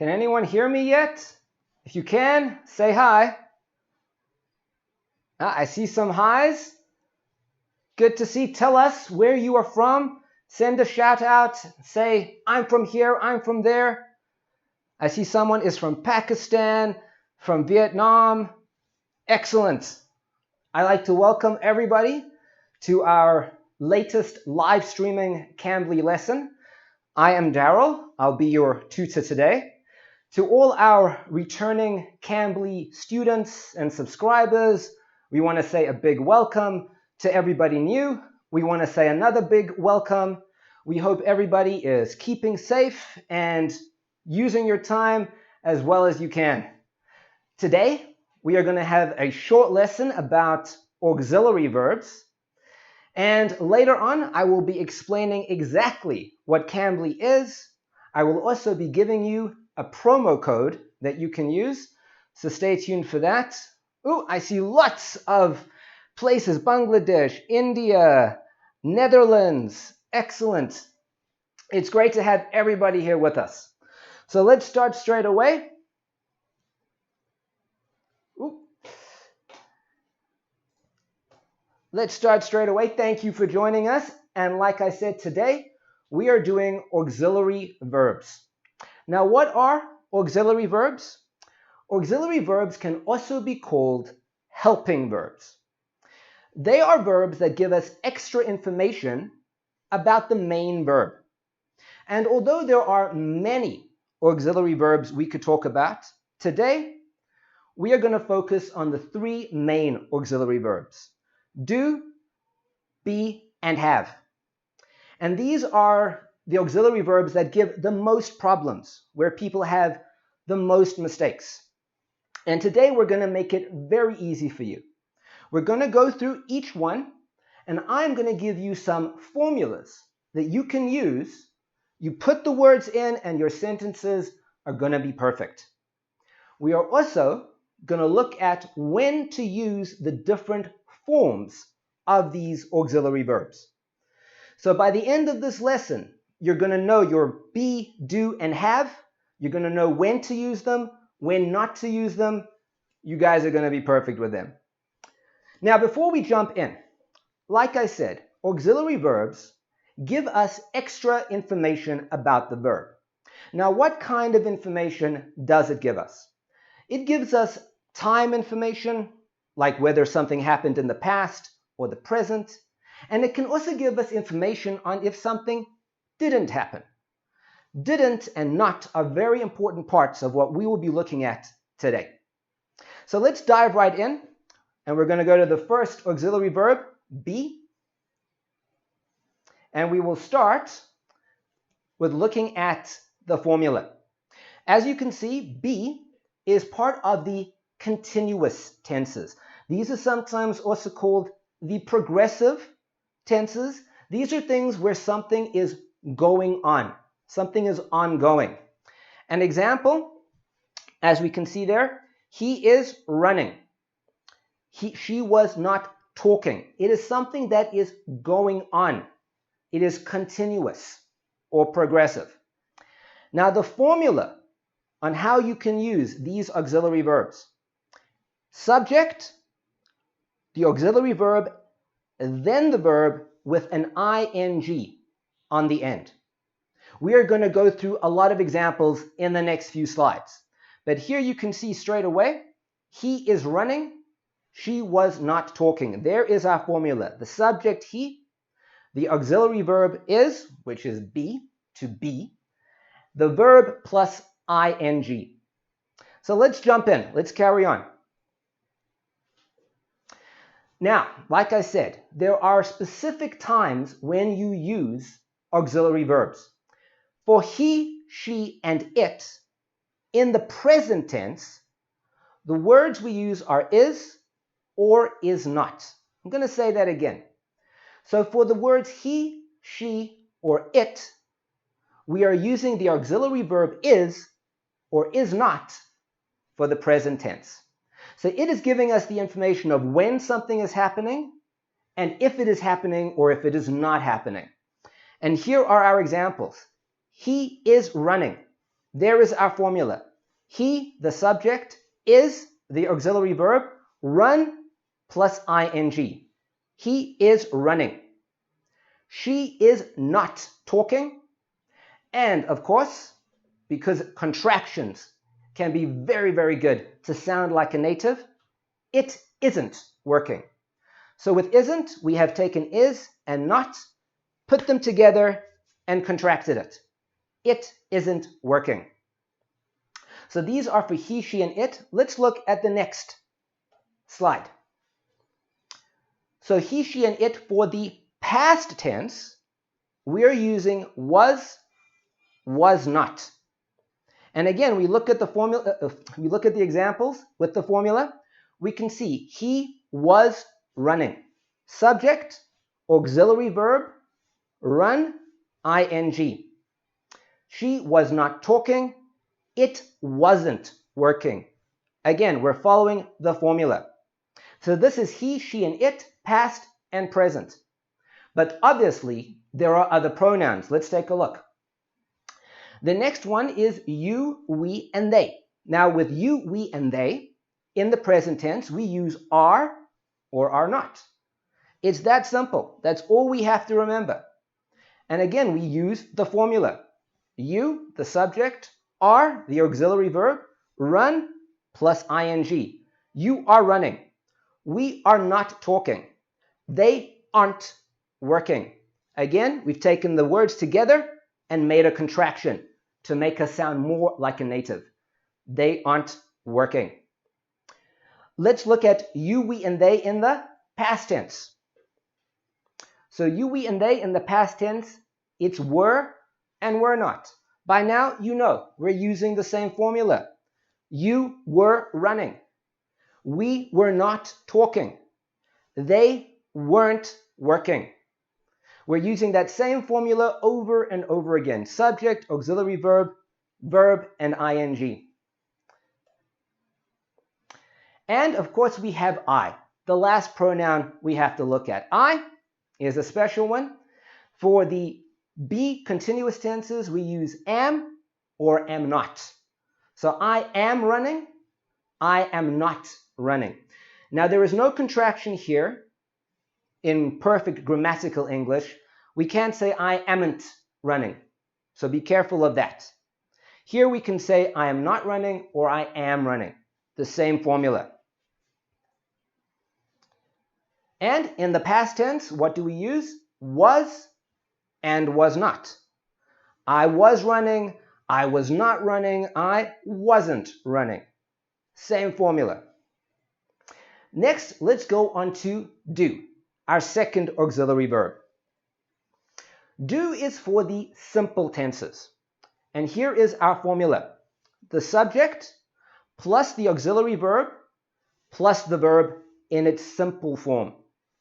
Can anyone hear me yet? If you can, say hi. I see some highs. Good to see. Tell us where you are from. Send a shout out. Say, I'm from here, I'm from there. I see someone is from Pakistan, from Vietnam. Excellent. I'd like to welcome everybody to our latest live streaming Cambly lesson. I am Daryl. I'll be your tutor today. To all our returning Cambly students and subscribers, we want to say a big welcome. To everybody new, we want to say another big welcome. We hope everybody is keeping safe and using your time as well as you can. Today, we are going to have a short lesson about auxiliary verbs. And later on, I will be explaining exactly what Cambly is. I will also be giving you a promo code that you can use. So stay tuned for that. Oh, I see lots of places. Bangladesh, India, Netherlands. Excellent. It's great to have everybody here with us. So let's start straight away. Let's start straight away. Thank you for joining us. And like I said, today we are doing auxiliary verbs. Now, what are auxiliary verbs? Auxiliary verbs can also be called helping verbs. They are verbs that give us extra information about the main verb. And although there are many auxiliary verbs we could talk about, today we are going to focus on the three main auxiliary verbs: do, be, and have. And these are the auxiliary verbs that give the most problems, where people have the most mistakes. And today we're going to make it very easy for you. We're going to go through each one, and I'm going to give you some formulas that you can use. You put the words in, and your sentences are going to be perfect. We are also going to look at when to use the different forms of these auxiliary verbs. So by the end of this lesson, you're going to know your be, do, and have. You're going to know when to use them, when not to use them. You guys are going to be perfect with them. Now, before we jump in, like I said, auxiliary verbs give us extra information about the verb. Now, what kind of information does it give us? It gives us time information, like whether something happened in the past or the present. And it can also give us information on if something didn't happen. Didn't and not are very important parts of what we will be looking at today. So let's dive right in. And we're going to go to the first auxiliary verb, be. And we will start with looking at the formula. As you can see, be is part of the continuous tenses. These are sometimes also called the progressive tenses. These are things where something is going on. Something is ongoing. An example, as we can see there, he is running. She was not talking. It is something that is going on. It is continuous or progressive. Now, the formula on how you can use these auxiliary verbs. Subject, the auxiliary verb, then the verb with an ing on the end. We are going to go through a lot of examples in the next few slides. But here you can see straight away, he is running, she was not talking. There is our formula. The subject, he, the auxiliary verb is, which is be, to be, the verb plus ing. So let's jump in. Let's carry on. Now, like I said, there are specific times when you use auxiliary verbs. For he, she, and it, in the present tense, the words we use are is or is not. I'm going to say that again. So for the words he, she, or it, we are using the auxiliary verb is or is not for the present tense. So it is giving us the information of when something is happening and if it is happening or if it is not happening. And here are our examples. He is running. there is our formula. He, the subject, is the auxiliary verb, run plus ing. He is running. She is not talking. And of course, because contractions can be very, very good to sound like a native, it isn't working. So with isn't, we have taken is and not, put them together, and contracted it. It isn't working. So these are for he, she, and it. Let's look at the next slide. So he, she, and it for the past tense, we're using was not. And again, we look at the formula, we look at the examples with the formula, we can see he was running. Subject, auxiliary verb, run, ing. She was not talking. It wasn't working. Again, we're following the formula. So this is he, she, and it, past and present. But obviously, there are other pronouns. Let's take a look. The next one is you, we, and they. Now, with you, we, and they, in the present tense, we use are or are not. It's that simple. That's all we have to remember. And again, we use the formula. You, the subject, are the auxiliary verb, run plus ing. You are running. We are not talking. They aren't working. Again, we've taken the words together and made a contraction to make us sound more like a native. They aren't working. Let's look at you, we, and they in the past tense. So you, we, and they in the past tense, it's were and were not. By now, you know we're using the same formula. You were running. We were not talking. They weren't working. We're using that same formula over and over again. Subject, auxiliary verb, verb, and ing. And of course, we have I, the last pronoun we have to look at. I is a special one. For the be continuous tenses, we use am or am not. So I am running, I am not running. Now, there is no contraction here in perfect grammatical English. We can't say I amn't running. So be careful of that. Here we can say I am not running or I am running. The same formula. And in the past tense, what do we use? Was and was not. I was running, I was not running, I wasn't running. Same formula. Next, let's go on to do, our second auxiliary verb. Do is for the simple tenses. And here is our formula. The subject plus the auxiliary verb plus the verb in its simple form.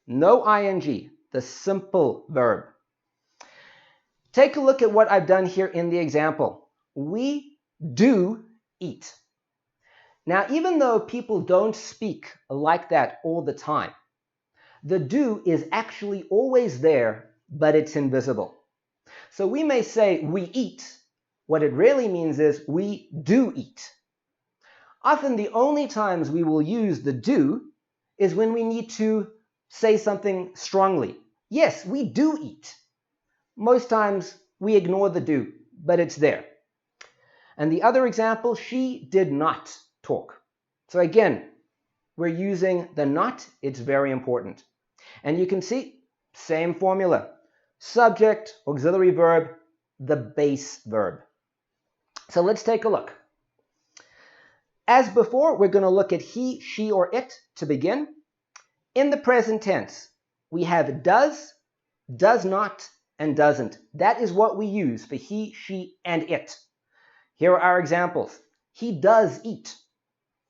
No ing, the simple verb. Take a look at what I've done here in the example. We do eat. Now, even though people don't speak like that all the time, the do is actually always there, but it's invisible. So we may say we eat. What it really means is we do eat. Often the only times we will use the do is when we need to say something strongly. Yes, we do eat. Most times we ignore the do, but it's there. And the other example, she did not talk. So again, we're using the not. It's very important. And you can see, same formula. Subject, auxiliary verb, the base verb. So let's take a look. As before, we're going to look at he, she, or it to begin. In the present tense, we have does not, and doesn't. That is what we use for he, she, and it. Here are our examples. He does eat.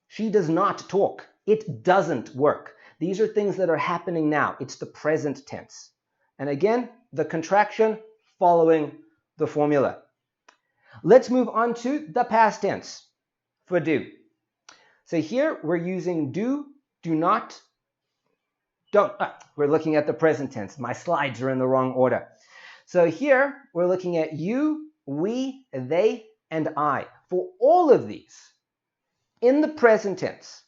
She does not talk. It doesn't work. These are things that are happening now. It's the present tense. And again, the contraction following the formula. Let's move on to the past tense for do. So here we're using do, do not, don't. We're looking at the present tense. My slides are in the wrong order. So here we're looking at you, we, they, and I. For all of these, in the present tense,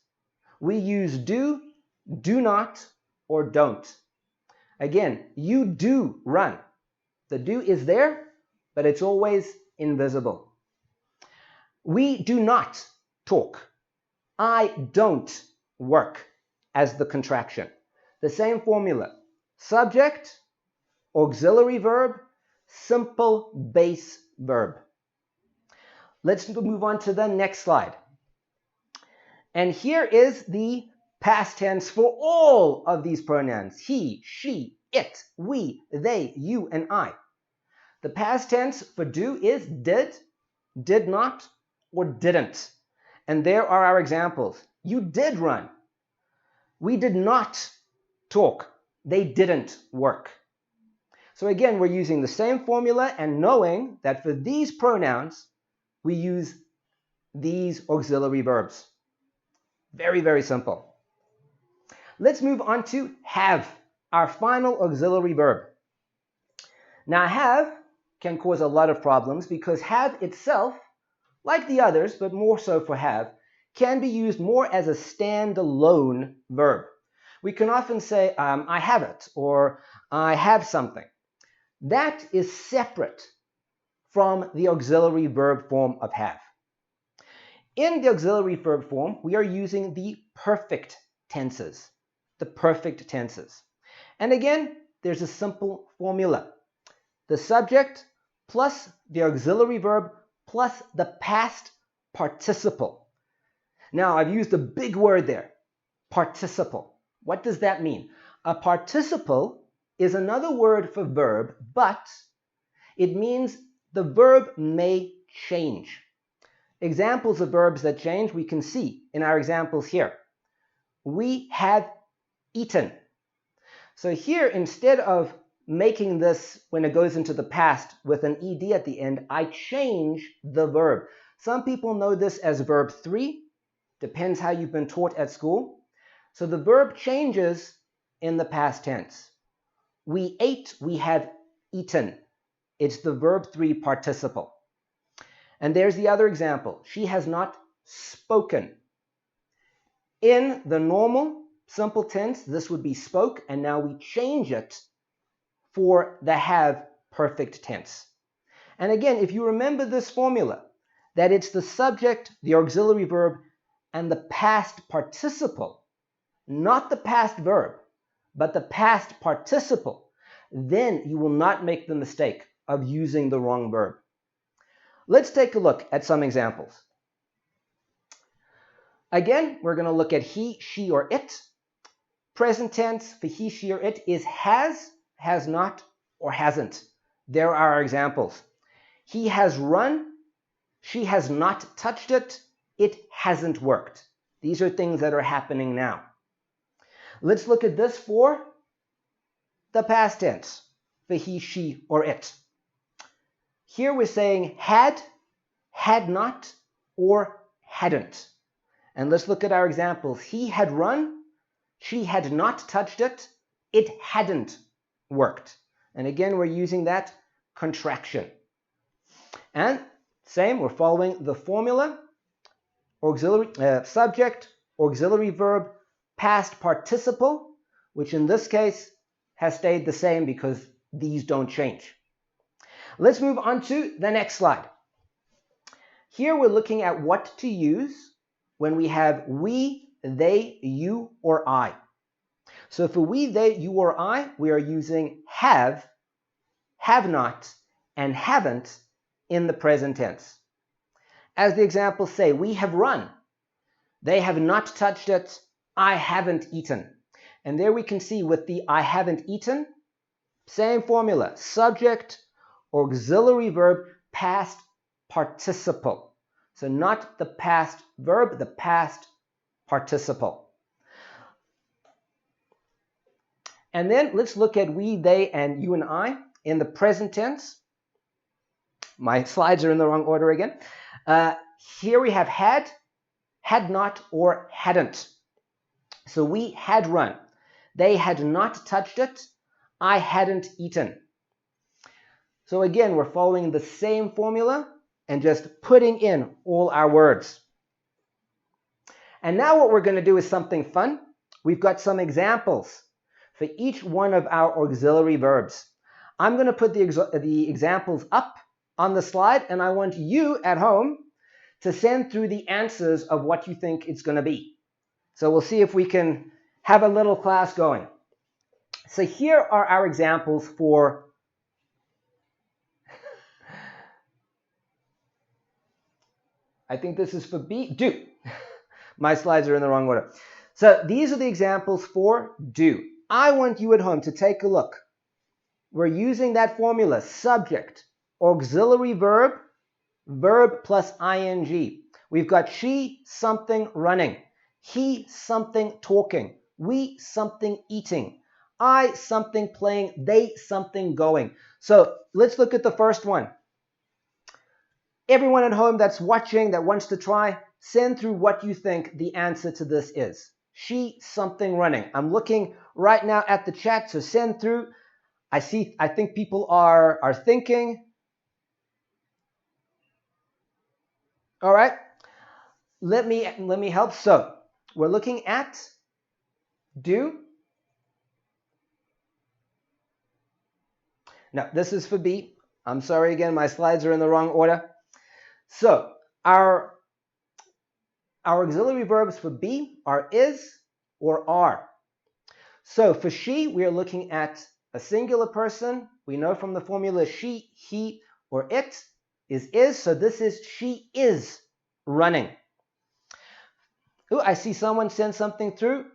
we use do, do not, or don't. Again, you do run. The do is there, but it's always invisible. We do not talk. I don't work as the contraction. The same formula. Subject, auxiliary verb, simple base verb. Let's move on to the next slide. And here is the past tense for all of these pronouns. He, she, it, we, they, you, and I. The past tense for do is did, did not, or didn't. And there are our examples. You did run. We did not talk. They didn't work. So again, we're using the same formula and knowing that for these pronouns, we use these auxiliary verbs. Very, very simple. Let's move on to have, our final auxiliary verb. Now, have can cause a lot of problems because have itself, like the others, but more so for have, can be used more as a standalone verb. We can often say, I have it, or I have something. That is separate from the auxiliary verb form of have. In the auxiliary verb form, we are using the perfect tenses. The perfect tenses. And again, there's a simple formula. The subject plus the auxiliary verb plus the past participle. Now, I've used a big word there, participle. What does that mean? A participle is another word for verb, but it means the verb may change. Examples of verbs that change we can see in our examples here. We have eaten. So here, instead of making this when it goes into the past with an ed at the end, I change the verb. Some people know this as verb 3. Depends how you've been taught at school. So the verb changes in the past tense. We ate, we have eaten. It's the verb 3 participle. And there's the other example. She has not spoken. In the normal simple tense, this would be spoke, and now we change it for the have perfect tense. And again, if you remember this formula, that it's the subject, the auxiliary verb, and the past participle, not the past verb, but the past participle, then you will not make the mistake of using the wrong verb. Let's take a look at some examples. Again, we're going to look at he, she, or it. Present tense for he, she, or it is has not, or hasn't. There are our examples. He has run. She has not touched it. It hasn't worked. These are things that are happening now. Let's look at this for the past tense for he, she, or it. Here we're saying had not, or hadn't. And let's look at our examples. He had run. She had not touched it. It hadn't worked. And again, we're using that contraction. And same, we're following the formula. Auxiliary subject, auxiliary verb, past participle, which in this case has stayed the same because these don't change. Let's move on to the next slide. Here we're looking at what to use when we have we, they, you, or I. So for we, they, you, or I, we are using have not, and haven't in the present tense. As the examples say, we have run. They have not touched it. I haven't eaten. And there we can see with the I haven't eaten, same formula, subject, auxiliary verb, past participle. So not the past verb, the past participle. And then let's look at we, they, and you and I in the present tense. My slides are in the wrong order again. Here we have had not, or hadn't. So we had run. They had not touched it. I hadn't eaten. So again, we're following the same formula. and just putting in all our words. And now what we're going to do is something fun. We've got some examples for each one of our auxiliary verbs. I'm going to put the examples up on the slide, and I want you at home to send through the answers of what you think it's going to be. So we'll see if we can have a little class going. So here are our examples for I think this is for B, do. My slides are in the wrong order. So these are the examples for do. I want you at home to take a look. We're using that formula, subject, auxiliary verb, verb plus ing. We've got she something running, he something talking, we something eating, I something playing, they something going. So let's look at the first one. Everyone at home that's watching, that wants to try, send through what you think the answer to this is. She something running. I'm looking right now at the chat, so send through. I think people are thinking. All right. Let me help. So we're looking at do. Now this is for B. I'm sorry again, my slides are in the wrong order. So our auxiliary verbs for B are is or are. So for she, we are looking at a singular person. We know from the formula she, he, or it is. So this is she is running. Ooh, I see someone send something through.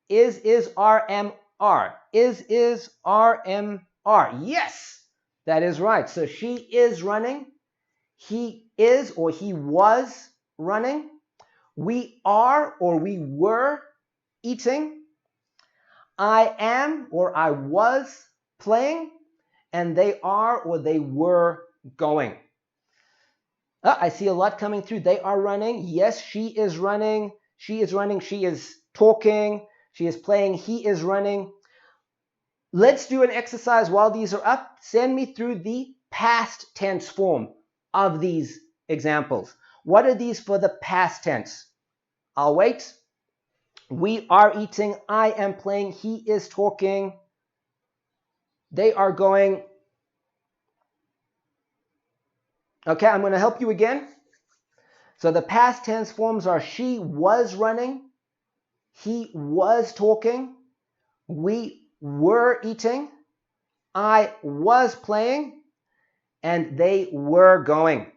Is RMR. Is RMR. Yes, that is right. So she is running. He is or he was running. We are or we were eating. I am or I was playing. And they are or they were going. I see a lot coming through. They are running. Yes, she is running. She is running. She is talking. She is playing. He is running. Let's do an exercise while these are up. Send me through the past tense form of these examples. What are these for the past tense? I'll wait. We are eating. I am playing. He is talking. They are going. Okay, I'm going to help you again. So the past tense forms are she was running. He was talking. We were eating. I was playing. And they were going.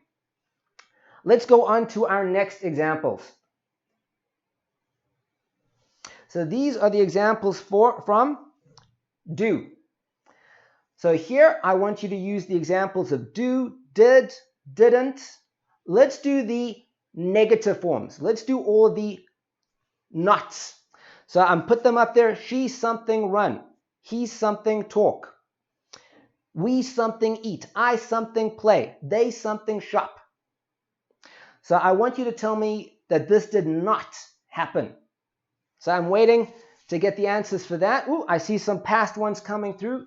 Let's go on to our next examples. So these are the examples from do. So here I want you to use the examples of do, did, didn't. Let's do the negative forms. Let's do all the nots. So I'm put them up there. She something run. He something talk. We something eat. I something play. They something shop. So I want you to tell me that this did not happen. So I'm waiting to get the answers for that. Ooh, I see some past ones coming through.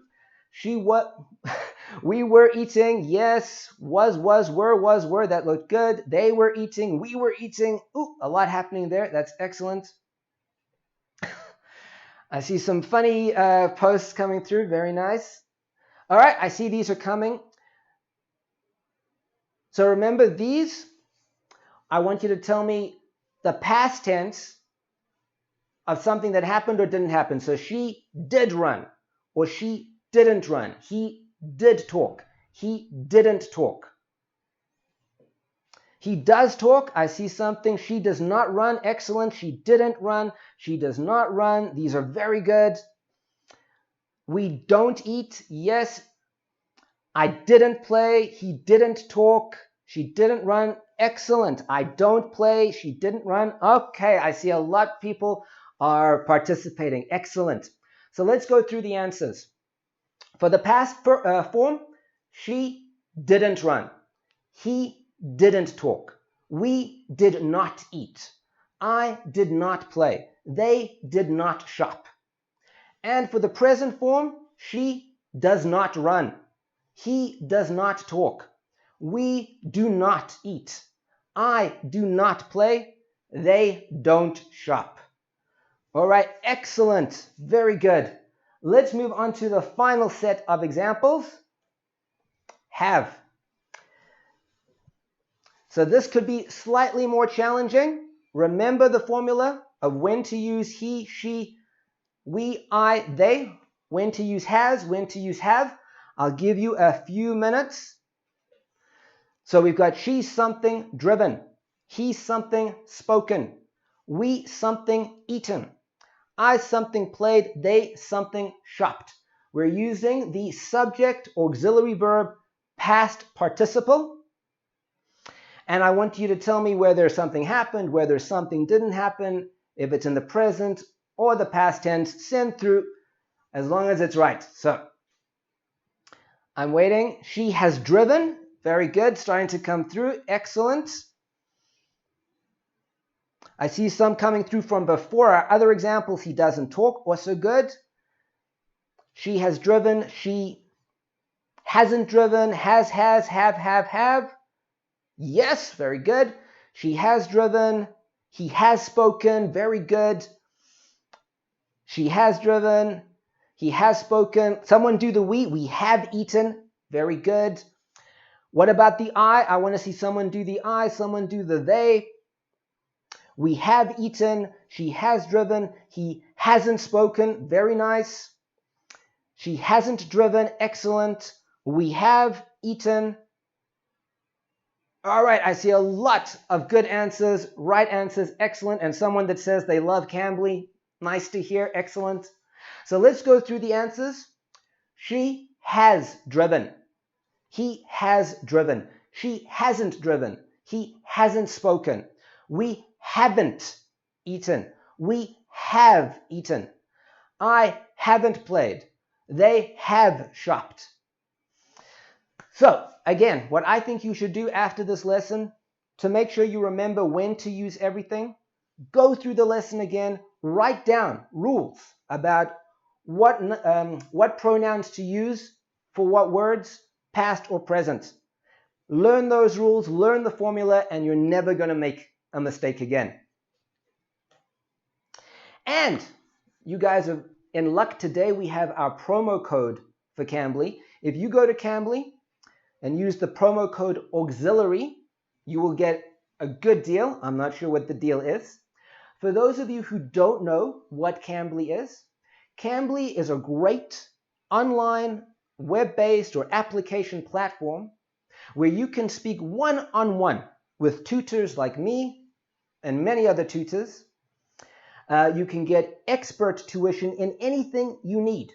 We were eating. Yes, were. That looked good. They were eating. We were eating. Ooh, a lot happening there. That's excellent. I see some funny posts coming through. Very nice. All right, I see these are coming. So remember these. I want you to tell me the past tense of something that happened or didn't happen. So she did run, or she didn't run. He did talk. He didn't talk. He does talk. I see something. She does not run. Excellent. She didn't run. She does not run. These are very good. We don't eat. Yes. I didn't play. He didn't talk. She didn't run. Excellent. I don't play. She didn't run. Okay. I see a lot of people are participating. Excellent. So let's go through the answers. For the past form, she didn't run. He didn't talk. We did not eat. I did not play. They did not shop. And for the present form, she does not run. He does not talk. We do not eat. I do not play. They don't shop. All right, excellent. Very good. Let's move on to the final set of examples. Have. So this could be slightly more challenging. Remember the formula of when to use he, she, we, I, they, when to use has, when to use have. I'll give you a few minutes. So we've got she something driven, he something spoken, we something eaten, I something played, they something shopped. We're using the subject auxiliary verb past participle. And I want you to tell me whether something happened, whether something didn't happen, if it's in the present or the past tense. Send through as long as it's right. So I'm waiting. She has driven. Very good. Starting to come through. Excellent. I see some coming through from before. Our other examples, he doesn't talk. Also good. She has driven. She hasn't driven. Has, have. Yes, very good. She has driven. He has spoken. Very good. She has driven. He has spoken. Someone do the we. We have eaten. Very good. What about the I? I want to see someone do the I. Someone do the they. We have eaten. She has driven. He hasn't spoken. Very nice. She hasn't driven. Excellent. We have eaten. All right, I see a lot of good answers, right answers, excellent, and someone that says they love Cambly. Nice to hear, excellent. So let's go through the answers. She has driven. He has driven. She hasn't driven. He hasn't spoken. We haven't eaten. We have eaten. I haven't played. They have shopped. So, again, what I think you should do after this lesson, to make sure you remember when to use everything, go through the lesson again, write down rules about what pronouns to use for what words, past or present. Learn those rules, learn the formula, and you're never going to make a mistake again. And you guys are in luck today. We have our promo code for Cambly. If you go to Cambly and use the promo code auxiliary, you will get a good deal. I'm not sure what the deal is. For those of you who don't know what Cambly is a great online, web-based or application platform where you can speak one-on-one with tutors like me and many other tutors. You can get expert tuition in anything you need.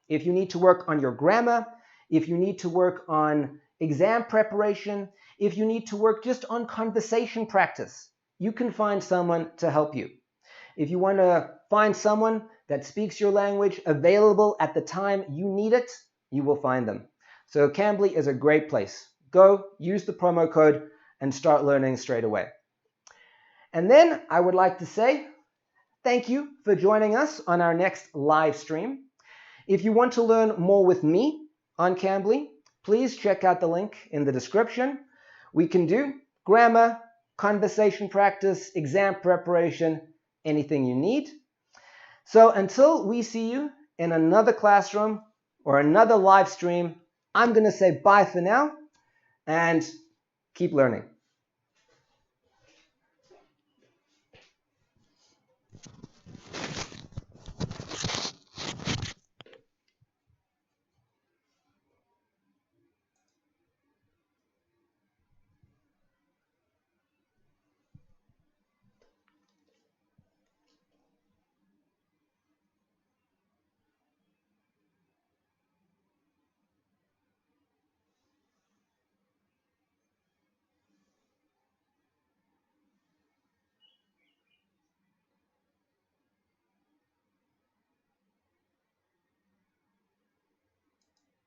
If you need to work on your grammar, if you need to work on exam preparation, if you need to work just on conversation practice, you can find someone to help you. If you want to find someone that speaks your language available at the time you need it, you will find them. So Cambly is a great place. Go, use the promo code, and start learning straight away. And then I would like to say thank you for joining us on our next live stream. If you want to learn more with me on Cambly, please check out the link in the description. We can do grammar, conversation practice, exam preparation, anything you need. So until we see you in another classroom or another live stream, I'm going to say bye for now and keep learning.